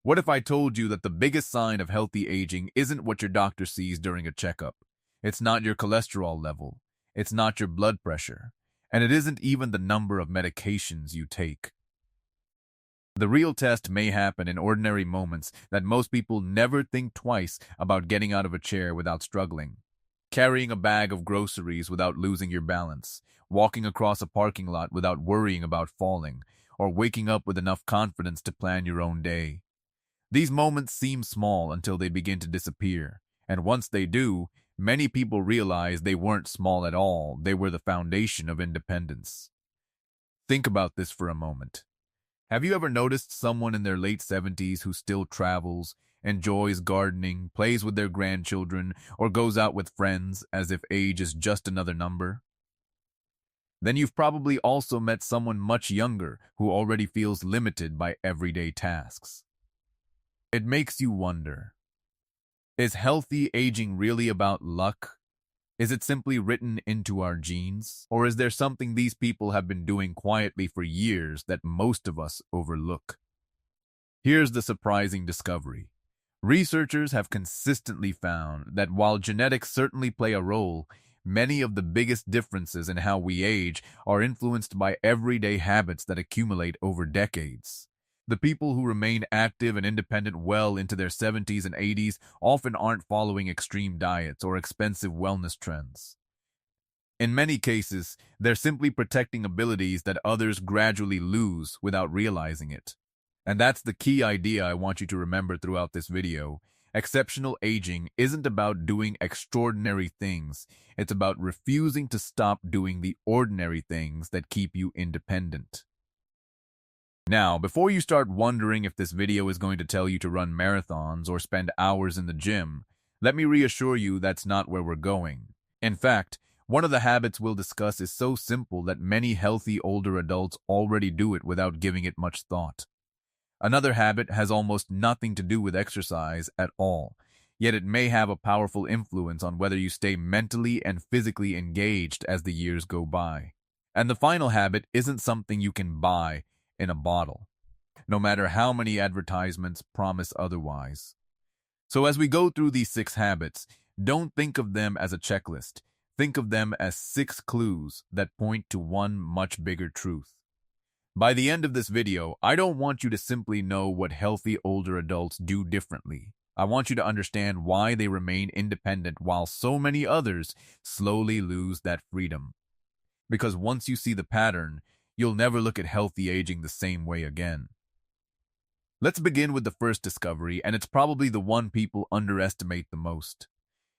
What if I told you that the biggest sign of healthy aging isn't what your doctor sees during a checkup? It's not your cholesterol level. It's not your blood pressure. And it isn't even the number of medications you take. The real test may happen in ordinary moments that most people never think twice about: getting out of a chair without struggling, carrying a bag of groceries without losing your balance, walking across a parking lot without worrying about falling, or waking up with enough confidence to plan your own day. These moments seem small until they begin to disappear, and once they do, many people realize they weren't small at all. They were the foundation of independence. Think about this for a moment. Have you ever noticed someone in their late 70s who still travels, enjoys gardening, plays with their grandchildren, or goes out with friends as if age is just another number? Then you've probably also met someone much younger who already feels limited by everyday tasks. It makes you wonder, is healthy aging really about luck? Is it simply written into our genes? Or is there something these people have been doing quietly for years that most of us overlook? Here's the surprising discovery. Researchers have consistently found that while genetics certainly play a role, many of the biggest differences in how we age are influenced by everyday habits that accumulate over decades. The people who remain active and independent well into their 70s and 80s often aren't following extreme diets or expensive wellness trends. In many cases, they're simply protecting abilities that others gradually lose without realizing it. And that's the key idea I want you to remember throughout this video. Exceptional aging isn't about doing extraordinary things. It's about refusing to stop doing the ordinary things that keep you independent. Now, before you start wondering if this video is going to tell you to run marathons or spend hours in the gym, let me reassure you that's not where we're going. In fact, one of the habits we'll discuss is so simple that many healthy older adults already do it without giving it much thought. Another habit has almost nothing to do with exercise at all, yet it may have a powerful influence on whether you stay mentally and physically engaged as the years go by. And the final habit isn't something you can buy in a bottle, no matter how many advertisements promise otherwise. So as we go through these 6 habits, don't think of them as a checklist. Think of them as 6 clues that point to one much bigger truth. By the end of this video, I don't want you to simply know what healthy older adults do differently. I want you to understand why they remain independent while so many others slowly lose that freedom. Because once you see the pattern, you'll never look at healthy aging the same way again. Let's begin with the first discovery, and it's probably the one people underestimate the most.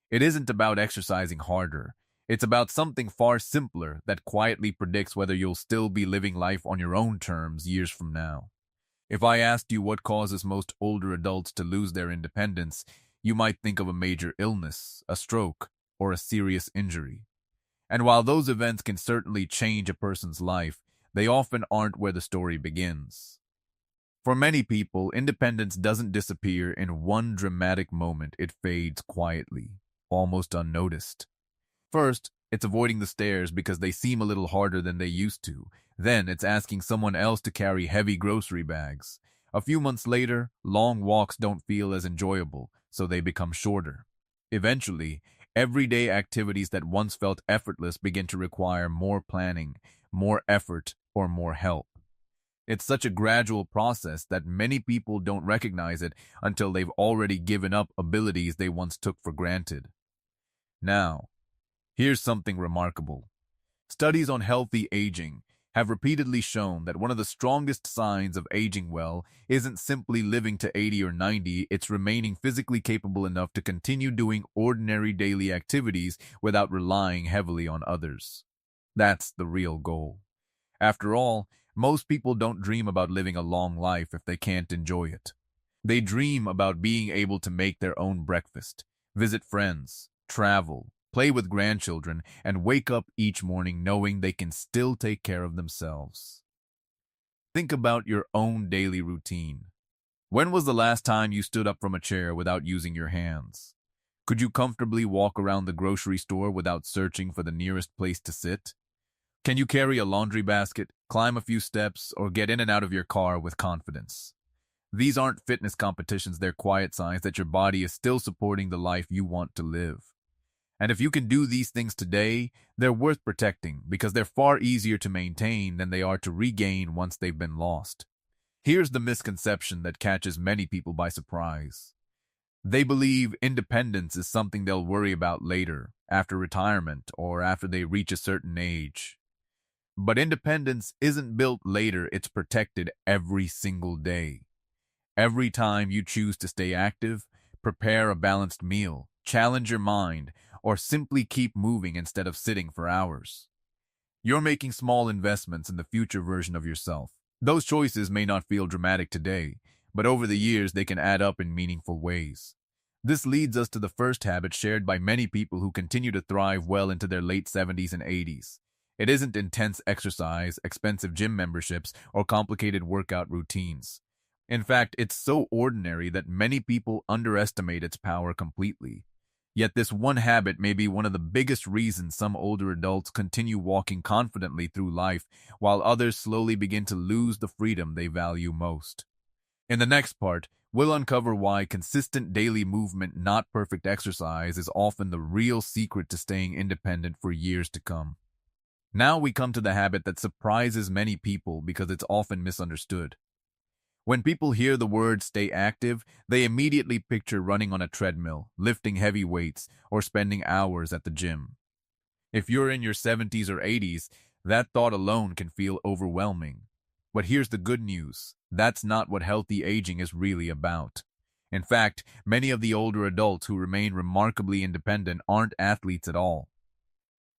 It isn't about exercising harder. It's about something far simpler that quietly predicts whether you'll still be living life on your own terms years from now. If I asked you what causes most older adults to lose their independence, you might think of a major illness, a stroke, or a serious injury. And while those events can certainly change a person's life, they often aren't where the story begins. For many people, independence doesn't disappear in one dramatic moment. It fades quietly, almost unnoticed. First, it's avoiding the stairs because they seem a little harder than they used to. Then it's asking someone else to carry heavy grocery bags. A few months later, long walks don't feel as enjoyable, so they become shorter. Eventually, everyday activities that once felt effortless begin to require more planning, more effort, or more help. It's such a gradual process that many people don't recognize it until they've already given up abilities they once took for granted. Now, here's something remarkable. Studies on healthy aging have repeatedly shown that one of the strongest signs of aging well isn't simply living to 80 or 90, it's remaining physically capable enough to continue doing ordinary daily activities without relying heavily on others. That's the real goal. After all, most people don't dream about living a long life if they can't enjoy it. They dream about being able to make their own breakfast, visit friends, travel, play with grandchildren, and wake up each morning knowing they can still take care of themselves. Think about your own daily routine. When was the last time you stood up from a chair without using your hands? Could you comfortably walk around the grocery store without searching for the nearest place to sit? Can you carry a laundry basket, climb a few steps, or get in and out of your car with confidence? These aren't fitness competitions, they're quiet signs that your body is still supporting the life you want to live. And if you can do these things today, they're worth protecting because they're far easier to maintain than they are to regain once they've been lost. Here's the misconception that catches many people by surprise. They believe independence is something they'll worry about later, after retirement, or after they reach a certain age. But independence isn't built later, it's protected every single day. Every time you choose to stay active, prepare a balanced meal, challenge your mind, or simply keep moving instead of sitting for hours, you're making small investments in the future version of yourself. Those choices may not feel dramatic today, but over the years they can add up in meaningful ways. This leads us to the first habit shared by many people who continue to thrive well into their late 70s and 80s. It isn't intense exercise, expensive gym memberships, or complicated workout routines. In fact, it's so ordinary that many people underestimate its power completely. Yet this one habit may be one of the biggest reasons some older adults continue walking confidently through life, while others slowly begin to lose the freedom they value most. In the next part, we'll uncover why consistent daily movement, not perfect exercise, is often the real secret to staying independent for years to come. Now we come to the habit that surprises many people because it's often misunderstood. When people hear the word stay active, they immediately picture running on a treadmill, lifting heavy weights, or spending hours at the gym. If you're in your 70s or 80s, that thought alone can feel overwhelming. But here's the good news. That's not what healthy aging is really about. In fact, many of the older adults who remain remarkably independent aren't athletes at all.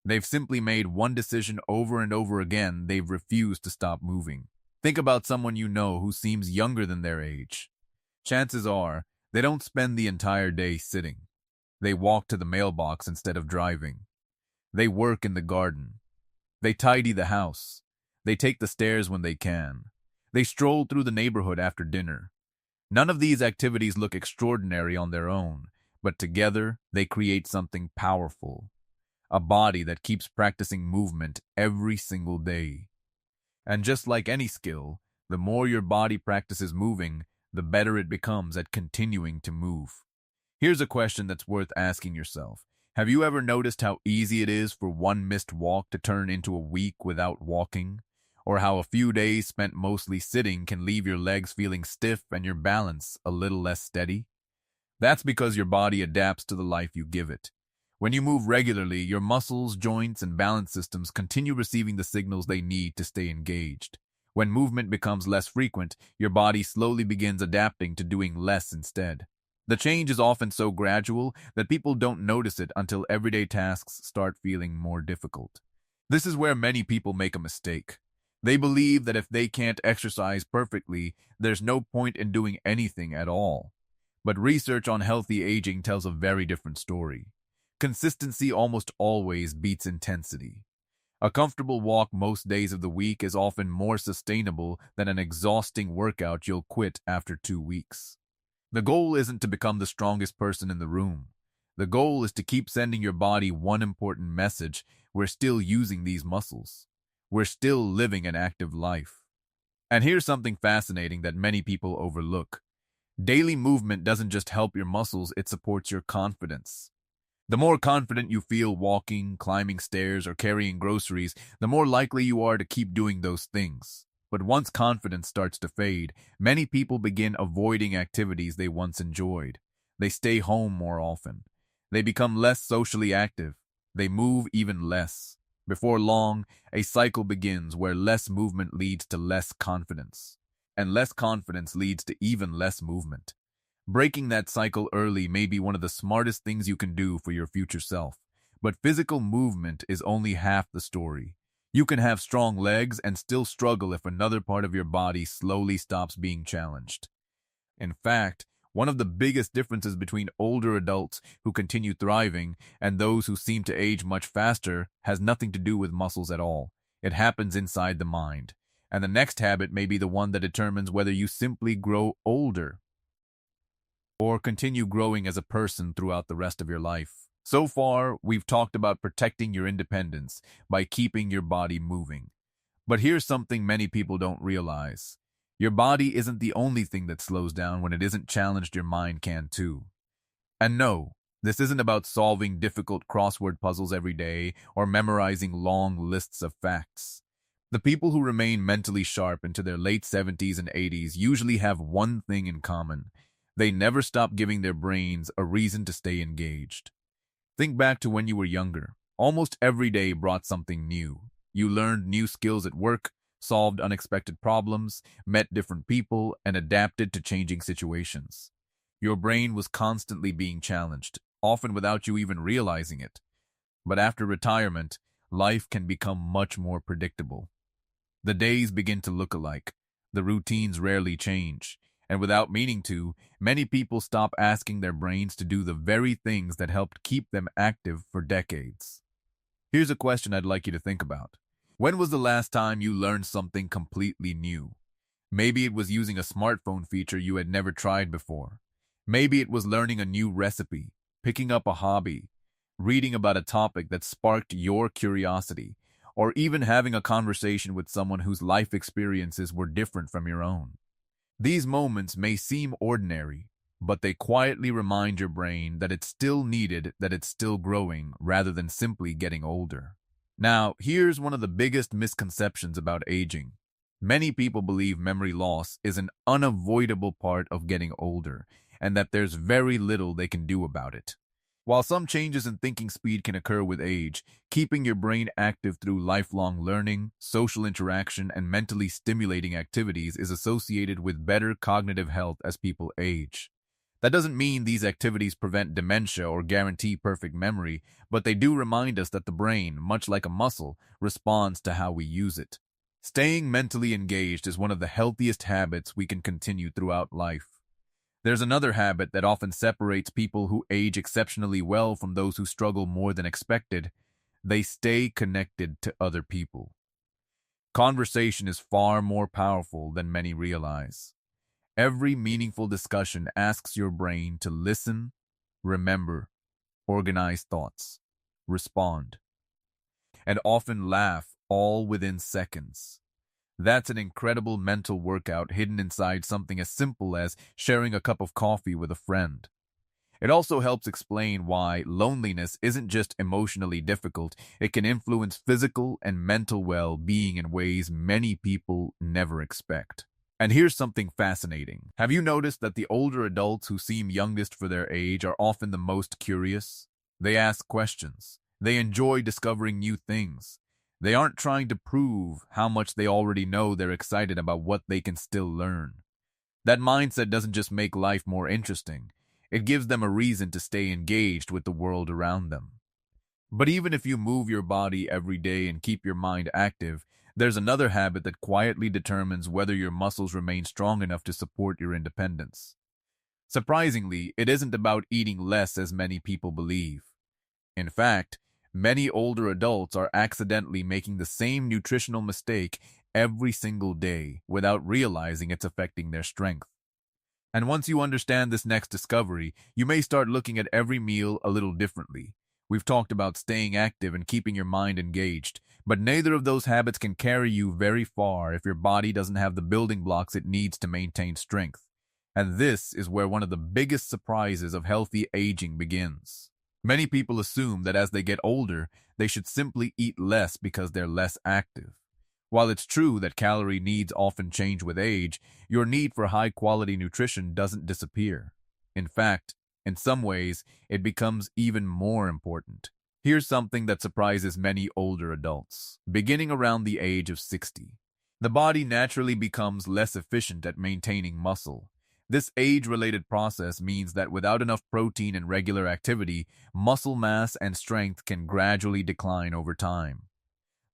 They've simply made one decision over and over again: they've refused to stop moving. Think about someone you know who seems younger than their age. Chances are, they don't spend the entire day sitting. They walk to the mailbox instead of driving. They work in the garden. They tidy the house. They take the stairs when they can. They stroll through the neighborhood after dinner. None of these activities look extraordinary on their own, but together they create something powerful. A body that keeps practicing movement every single day. And just like any skill, the more your body practices moving, the better it becomes at continuing to move. Here's a question that's worth asking yourself. Have you ever noticed how easy it is for one missed walk to turn into a week without walking? Or how a few days spent mostly sitting can leave your legs feeling stiff and your balance a little less steady? That's because your body adapts to the life you give it. When you move regularly, your muscles, joints, and balance systems continue receiving the signals they need to stay engaged. When movement becomes less frequent, your body slowly begins adapting to doing less instead. The change is often so gradual that people don't notice it until everyday tasks start feeling more difficult. This is where many people make a mistake. They believe that if they can't exercise perfectly, there's no point in doing anything at all. But research on healthy aging tells a very different story. Consistency almost always beats intensity. A comfortable walk most days of the week is often more sustainable than an exhausting workout you'll quit after 2 weeks. The goal isn't to become the strongest person in the room. The goal is to keep sending your body one important message: we're still using these muscles. We're still living an active life. And here's something fascinating that many people overlook. Daily movement doesn't just help your muscles, it supports your confidence. The more confident you feel walking, climbing stairs, or carrying groceries, the more likely you are to keep doing those things. But once confidence starts to fade, many people begin avoiding activities they once enjoyed. They stay home more often. They become less socially active. They move even less. Before long, a cycle begins where less movement leads to less confidence, and less confidence leads to even less movement. Breaking that cycle early may be one of the smartest things you can do for your future self. But physical movement is only half the story. You can have strong legs and still struggle if another part of your body slowly stops being challenged. In fact, one of the biggest differences between older adults who continue thriving and those who seem to age much faster has nothing to do with muscles at all. It happens inside the mind. And the next habit may be the one that determines whether you simply grow older or continue growing as a person throughout the rest of your life. So far, we've talked about protecting your independence by keeping your body moving. But here's something many people don't realize. Your body isn't the only thing that slows down when it isn't challenged, your mind can too. And no, this isn't about solving difficult crossword puzzles every day or memorizing long lists of facts. The people who remain mentally sharp into their late 70s and 80s usually have one thing in common. They never stop giving their brains a reason to stay engaged. Think back to when you were younger. Almost every day brought something new. You learned new skills at work, solved unexpected problems, met different people, and adapted to changing situations. Your brain was constantly being challenged, often without you even realizing it. But after retirement, life can become much more predictable. The days begin to look alike. The routines rarely change. And without meaning to, many people stop asking their brains to do the very things that helped keep them active for decades. Here's a question I'd like you to think about. When was the last time you learned something completely new? Maybe it was using a smartphone feature you had never tried before. Maybe it was learning a new recipe, picking up a hobby, reading about a topic that sparked your curiosity, or even having a conversation with someone whose life experiences were different from your own. These moments may seem ordinary, but they quietly remind your brain that it's still needed, that it's still growing, rather than simply getting older. Now, here's one of the biggest misconceptions about aging. Many people believe memory loss is an unavoidable part of getting older, and that there's very little they can do about it. While some changes in thinking speed can occur with age, keeping your brain active through lifelong learning, social interaction, and mentally stimulating activities is associated with better cognitive health as people age. That doesn't mean these activities prevent dementia or guarantee perfect memory, but they do remind us that the brain, much like a muscle, responds to how we use it. Staying mentally engaged is one of the healthiest habits we can continue throughout life. There's another habit that often separates people who age exceptionally well from those who struggle more than expected. They stay connected to other people. Conversation is far more powerful than many realize. Every meaningful discussion asks your brain to listen, remember, organize thoughts, respond, and often laugh, all within seconds. That's an incredible mental workout hidden inside something as simple as sharing a cup of coffee with a friend. It also helps explain why loneliness isn't just emotionally difficult, it can influence physical and mental well-being in ways many people never expect. And here's something fascinating. Have you noticed that the older adults who seem youngest for their age are often the most curious? They ask questions. They enjoy discovering new things. They aren't trying to prove how much they already know, they're excited about what they can still learn. That mindset doesn't just make life more interesting, it gives them a reason to stay engaged with the world around them. But even if you move your body every day and keep your mind active, there's another habit that quietly determines whether your muscles remain strong enough to support your independence. Surprisingly, it isn't about eating less as many people believe. In fact, many older adults are accidentally making the same nutritional mistake every single day without realizing it's affecting their strength. And once you understand this next discovery, you may start looking at every meal a little differently. We've talked about staying active and keeping your mind engaged, but neither of those habits can carry you very far if your body doesn't have the building blocks it needs to maintain strength. And this is where one of the biggest surprises of healthy aging begins. Many people assume that as they get older, they should simply eat less because they're less active. While it's true that calorie needs often change with age, your need for high-quality nutrition doesn't disappear. In fact, in some ways, it becomes even more important. Here's something that surprises many older adults. Beginning around the age of 60, the body naturally becomes less efficient at maintaining muscle. This age-related process means that without enough protein and regular activity, muscle mass and strength can gradually decline over time.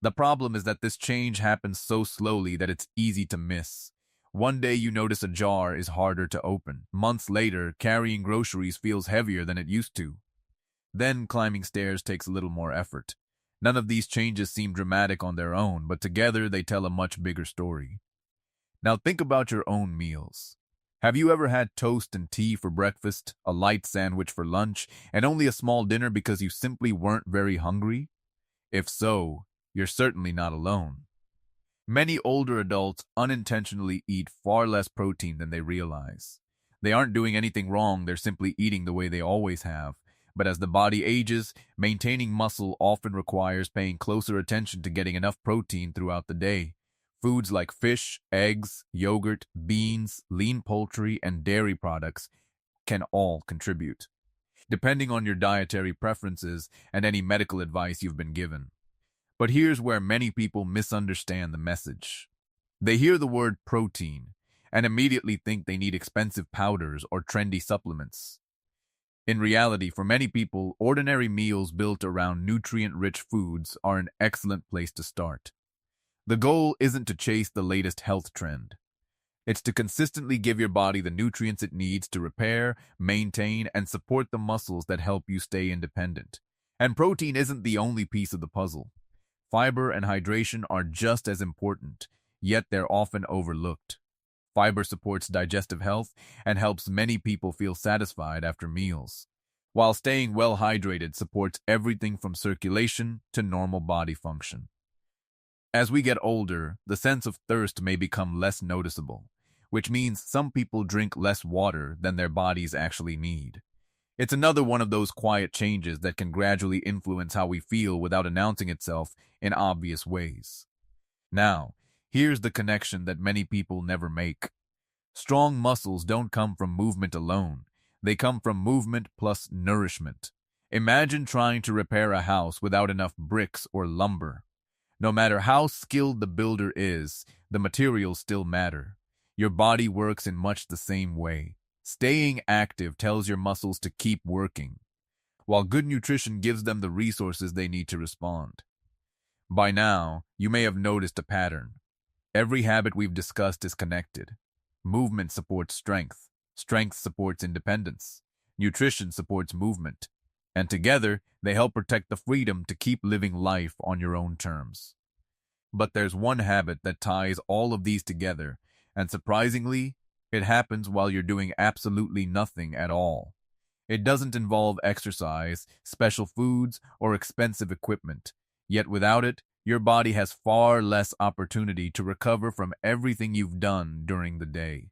The problem is that this change happens so slowly that it's easy to miss. One day you notice a jar is harder to open. Months later, carrying groceries feels heavier than it used to. Then climbing stairs takes a little more effort. None of these changes seem dramatic on their own, but together they tell a much bigger story. Now think about your own meals. Have you ever had toast and tea for breakfast, a light sandwich for lunch, and only a small dinner because you simply weren't very hungry? If so, you're certainly not alone. Many older adults unintentionally eat far less protein than they realize. They aren't doing anything wrong, they're simply eating the way they always have. But as the body ages, maintaining muscle often requires paying closer attention to getting enough protein throughout the day. Foods like fish, eggs, yogurt, beans, lean poultry, and dairy products can all contribute, depending on your dietary preferences and any medical advice you've been given. But here's where many people misunderstand the message. They hear the word protein and immediately think they need expensive powders or trendy supplements. In reality, for many people, ordinary meals built around nutrient-rich foods are an excellent place to start. The goal isn't to chase the latest health trend. It's to consistently give your body the nutrients it needs to repair, maintain, and support the muscles that help you stay independent. And protein isn't the only piece of the puzzle. Fiber and hydration are just as important, yet they're often overlooked. Fiber supports digestive health and helps many people feel satisfied after meals, while staying well hydrated supports everything from circulation to normal body function. As we get older, the sense of thirst may become less noticeable, which means some people drink less water than their bodies actually need. It's another one of those quiet changes that can gradually influence how we feel without announcing itself in obvious ways. Now, here's the connection that many people never make. Strong muscles don't come from movement alone. They come from movement plus nourishment. Imagine trying to repair a house without enough bricks or lumber. No matter how skilled the builder is, the materials still matter. Your body works in much the same way. Staying active tells your muscles to keep working, while good nutrition gives them the resources they need to respond. By now, you may have noticed a pattern. Every habit we've discussed is connected. Movement supports strength. Strength supports independence. Nutrition supports movement. And together, they help protect the freedom to keep living life on your own terms. But there's one habit that ties all of these together, and surprisingly, it happens while you're doing absolutely nothing at all. It doesn't involve exercise, special foods, or expensive equipment. Yet without it, your body has far less opportunity to recover from everything you've done during the day.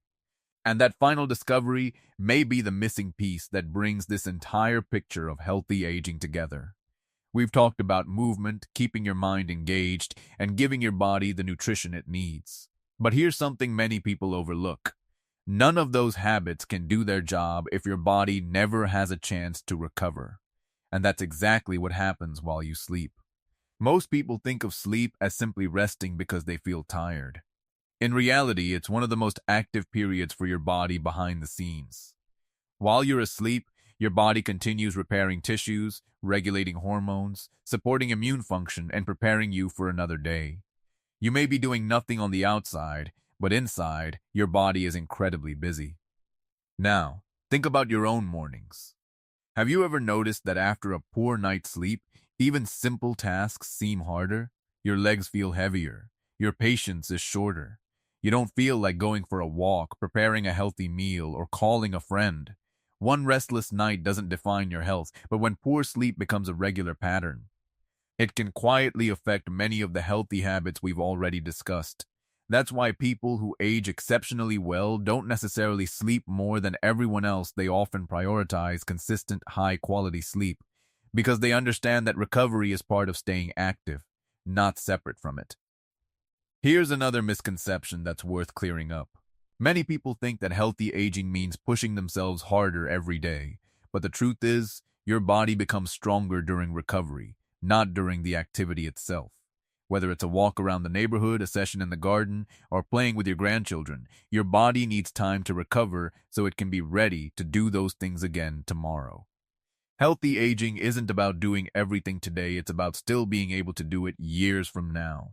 And that final discovery may be the missing piece that brings this entire picture of healthy aging together. We've talked about movement, keeping your mind engaged, and giving your body the nutrition it needs. But here's something many people overlook. None of those habits can do their job if your body never has a chance to recover. And that's exactly what happens while you sleep. Most people think of sleep as simply resting because they feel tired. In reality, it's one of the most active periods for your body behind the scenes. While you're asleep, your body continues repairing tissues, regulating hormones, supporting immune function, and preparing you for another day. You may be doing nothing on the outside, but inside, your body is incredibly busy. Now, think about your own mornings. Have you ever noticed that after a poor night's sleep, even simple tasks seem harder? Your legs feel heavier. Your patience is shorter. You don't feel like going for a walk, preparing a healthy meal, or calling a friend. One restless night doesn't define your health, but when poor sleep becomes a regular pattern, it can quietly affect many of the healthy habits we've already discussed. That's why people who age exceptionally well don't necessarily sleep more than everyone else. They often prioritize consistent, high-quality sleep because they understand that recovery is part of staying active, not separate from it. Here's another misconception that's worth clearing up. Many people think that healthy aging means pushing themselves harder every day, but the truth is, your body becomes stronger during recovery, not during the activity itself. Whether it's a walk around the neighborhood, a session in the garden, or playing with your grandchildren, your body needs time to recover so it can be ready to do those things again tomorrow. Healthy aging isn't about doing everything today, it's about still being able to do it years from now.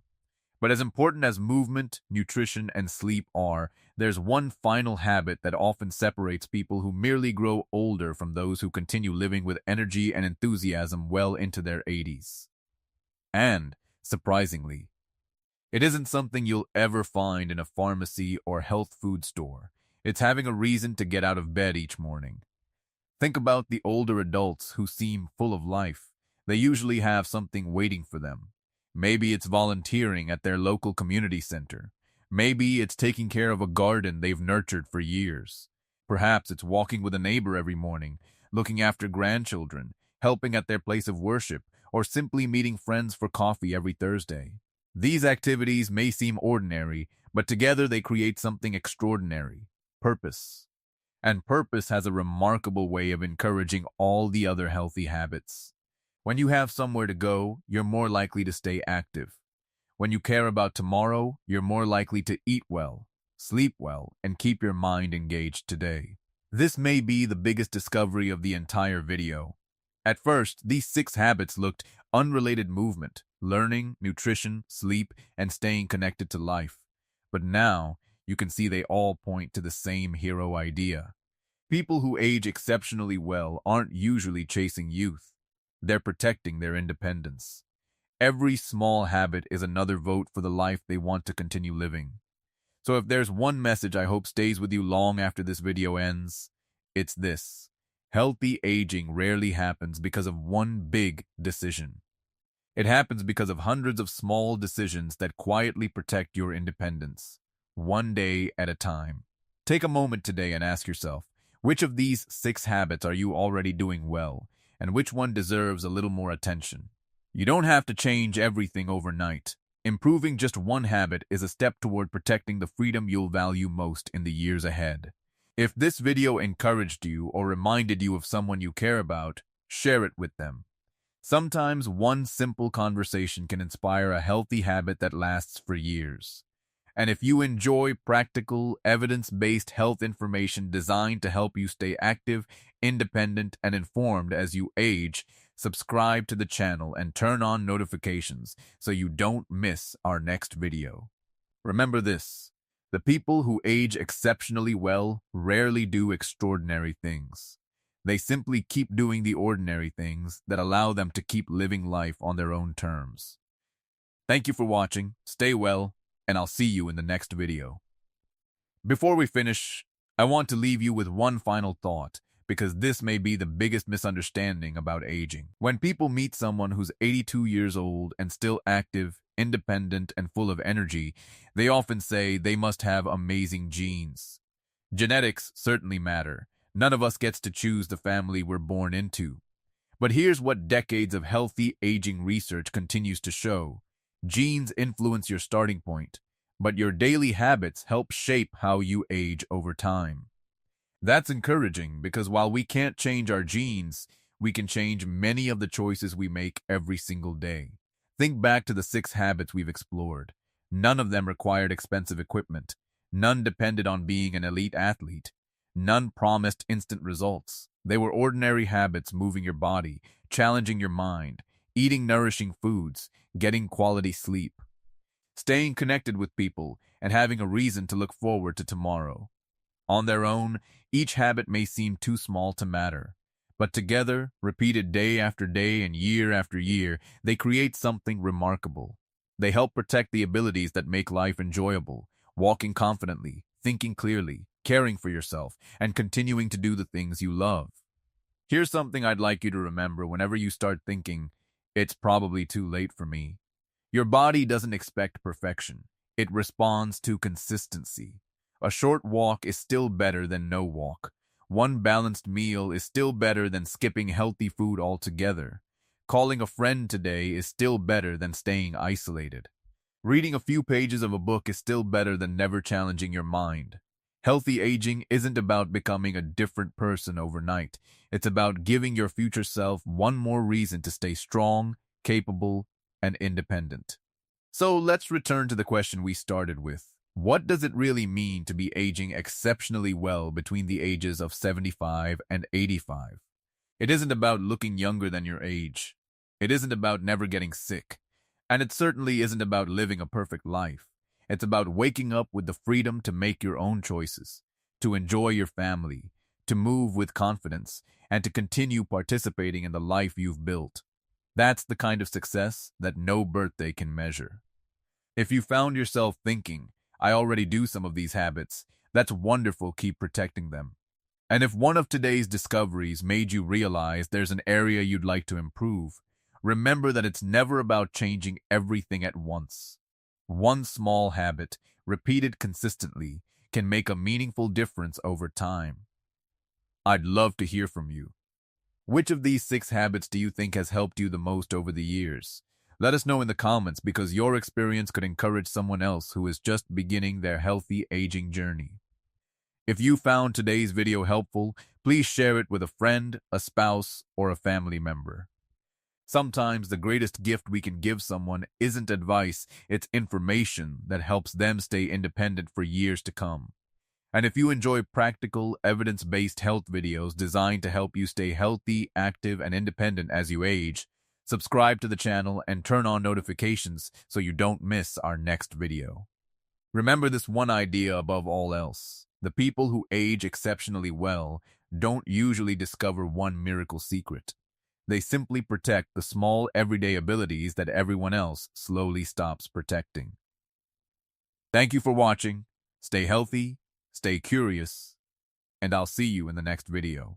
But as important as movement, nutrition, and sleep are, there's one final habit that often separates people who merely grow older from those who continue living with energy and enthusiasm well into their 80s. And, surprisingly, it isn't something you'll ever find in a pharmacy or health food store. It's having a reason to get out of bed each morning. Think about the older adults who seem full of life. They usually have something waiting for them. Maybe it's volunteering at their local community center. Maybe it's taking care of a garden they've nurtured for years. Perhaps it's walking with a neighbor every morning, looking after grandchildren, helping at their place of worship, or simply meeting friends for coffee every Thursday. These activities may seem ordinary, but together they create something extraordinary: purpose. And purpose has a remarkable way of encouraging all the other healthy habits. When you have somewhere to go, you're more likely to stay active. When you care about tomorrow, you're more likely to eat well, sleep well, and keep your mind engaged today. This may be the biggest discovery of the entire video. At first, these 6 habits looked unrelated: movement, learning, nutrition, sleep, and staying connected to life. But now, you can see they all point to the same hero idea. People who age exceptionally well aren't usually chasing youth. They're protecting their independence. Every small habit is another vote for the life they want to continue living. So if there's one message I hope stays with you long after this video ends, it's this: healthy aging rarely happens because of one big decision. It happens because of hundreds of small decisions that quietly protect your independence, one day at a time. Take a moment today and ask yourself, which of these 6 habits are you already doing well, and which one deserves a little more attention? You don't have to change everything overnight. Improving just one habit is a step toward protecting the freedom you'll value most in the years ahead. If this video encouraged you or reminded you of someone you care about, share it with them. Sometimes one simple conversation can inspire a healthy habit that lasts for years. And if you enjoy practical, evidence-based health information designed to help you stay active, independent, and informed as you age, subscribe to the channel and turn on notifications so you don't miss our next video. Remember this: the people who age exceptionally well rarely do extraordinary things. They simply keep doing the ordinary things that allow them to keep living life on their own terms. Thank you for watching, stay well, and I'll see you in the next video. Before we finish, I want to leave you with one final thought, because this may be the biggest misunderstanding about aging. When people meet someone who's 82 years old and still active, independent, and full of energy, they often say they must have amazing genes. Genetics certainly matter. None of us gets to choose the family we're born into. But here's what decades of healthy aging research continues to show: genes influence your starting point, but your daily habits help shape how you age over time. That's encouraging, because while we can't change our genes, we can change many of the choices we make every single day. Think back to the 6 habits we've explored. None of them required expensive equipment. None depended on being an elite athlete. None promised instant results. They were ordinary habits: moving your body, challenging your mind, eating nourishing foods, getting quality sleep, staying connected with people, and having a reason to look forward to tomorrow. On their own, each habit may seem too small to matter, but together, repeated day after day and year after year, they create something remarkable. They help protect the abilities that make life enjoyable: walking confidently, thinking clearly, caring for yourself, and continuing to do the things you love. Here's something I'd like you to remember whenever you start thinking, "It's probably too late for me." Your body doesn't expect perfection. It responds to consistency. A short walk is still better than no walk. One balanced meal is still better than skipping healthy food altogether. Calling a friend today is still better than staying isolated. Reading a few pages of a book is still better than never challenging your mind. Healthy aging isn't about becoming a different person overnight. It's about giving your future self one more reason to stay strong, capable, and independent. So let's return to the question we started with. What does it really mean to be aging exceptionally well between the ages of 75 and 85? It isn't about looking younger than your age. It isn't about never getting sick. And it certainly isn't about living a perfect life. It's about waking up with the freedom to make your own choices, to enjoy your family, to move with confidence, and to continue participating in the life you've built. That's the kind of success that no birthday can measure. If you found yourself thinking, "I already do some of these habits," that's wonderful. Keep protecting them. And if one of today's discoveries made you realize there's an area you'd like to improve, Remember that it's never about changing everything at once. One small habit, repeated consistently, can make a meaningful difference over time. I'd love to hear from you. Which of these 6 habits do you think has helped you the most over the years? Let us know in the comments because your experience could encourage someone else who is just beginning their healthy aging journey. If you found today's video helpful, please share it with a friend, a spouse, or a family member. Sometimes the greatest gift we can give someone isn't advice, it's information that helps them stay independent for years to come. And if you enjoy practical, evidence-based health videos designed to help you stay healthy, active, and independent as you age, subscribe to the channel and turn on notifications so you don't miss our next video. Remember this one idea above all else. The people who age exceptionally well don't usually discover one miracle secret. They simply protect the small everyday abilities that everyone else slowly stops protecting. Thank you for watching. Stay healthy, stay curious, and I'll see you in the next video.